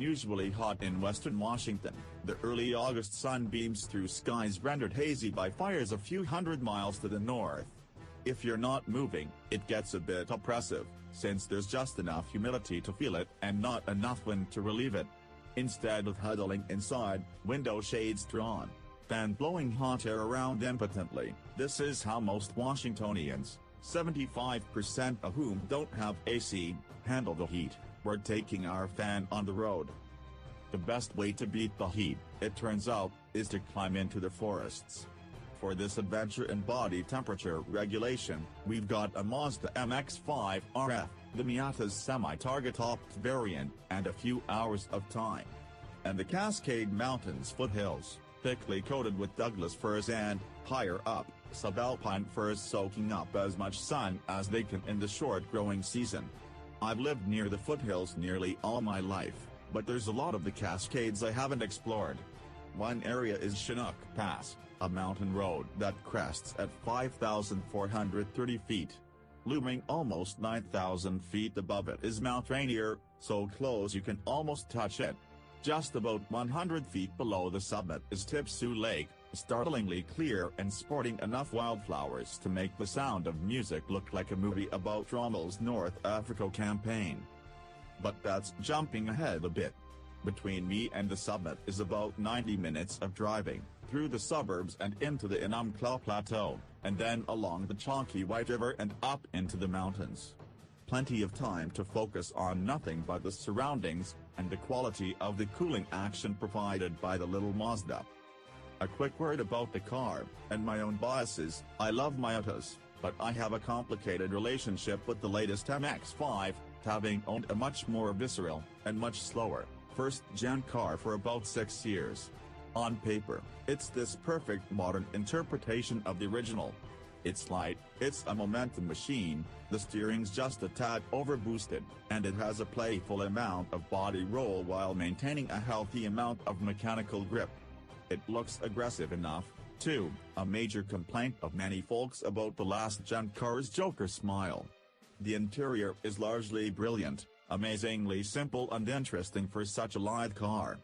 unusually hot in western Washington. The early August sun beams through skies rendered hazy by fires a few hundred miles to the north. If you're not moving, it gets a bit oppressive, since there's just enough humidity to feel it and not enough wind to relieve it. Instead of huddling inside, window shades drawn, fan blowing hot air around impotently, this is how most Washingtonians, 75% of whom don't have AC, handle the heat. We're taking our fan on the road. The best way to beat the heat, it turns out, is to climb into the forests. For this adventure in body temperature regulation, we've got a Mazda MX-5 RF, the Miata's semi-target-topped variant, and a few hours of time. And the Cascade Mountains foothills, thickly coated with Douglas firs and, higher up, subalpine firs soaking up as much sun as they can in the short growing season. I've lived near the foothills nearly all my life, but there's a lot of the Cascades I haven't explored. One area is Chinook Pass, a mountain road that crests at 5,430 feet. Looming almost 9,000 feet above it is Mount Rainier, so close you can almost touch it. Just about 100 feet below the summit is Tipsoo Lake, startlingly clear and sporting enough wildflowers to make the Sound of Music look like a movie about Rommel's North Africa campaign. But that's jumping ahead a bit. Between me and the summit is about 90 minutes of driving, through the suburbs and into the Enumclaw Plateau, and then along the chalky White River and up into the mountains. Plenty of time to focus on nothing but the surroundings, and the quality of the cooling action provided by the little Mazda. A quick word about the car, and my own biases. I love Miatas, but I have a complicated relationship with the latest MX-5, having owned a much more visceral, and much slower, first-gen car for about 6 years. On paper, it's this perfect modern interpretation of the original. It's light, it's a momentum machine, the steering's just a tad overboosted, and it has a playful amount of body roll while maintaining a healthy amount of mechanical grip. It looks aggressive enough, too, a major complaint of many folks about the last-gen car's Joker smile. The interior is largely brilliant, amazingly simple and interesting for such a lithe car.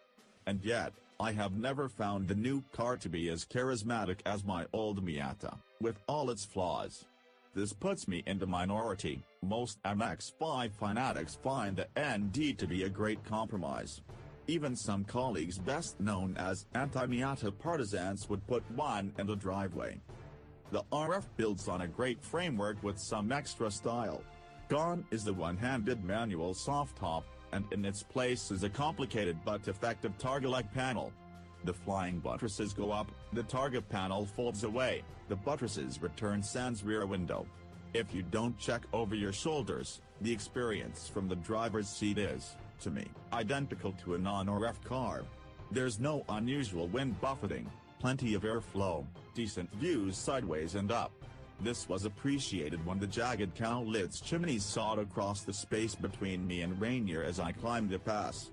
And yet, I have never found the new car to be as charismatic as my old Miata, with all its flaws. This puts me in the minority. Most MX-5 fanatics find the ND to be a great compromise. Even some colleagues best known as anti-Miata partisans would put one in the driveway. The RF builds on a great framework with some extra style. Gone is the one-handed manual soft top, and in its place is a complicated but effective targa-like panel. The flying buttresses go up, the targa panel folds away, the buttresses return sans rear window. If you don't check over your shoulders, the experience from the driver's seat is, to me, identical to a non-RF car. There's no unusual wind buffeting, plenty of airflow, decent views sideways and up. This was appreciated when the jagged cowlitz chimneys sawed across the space between me and Rainier as I climbed the pass.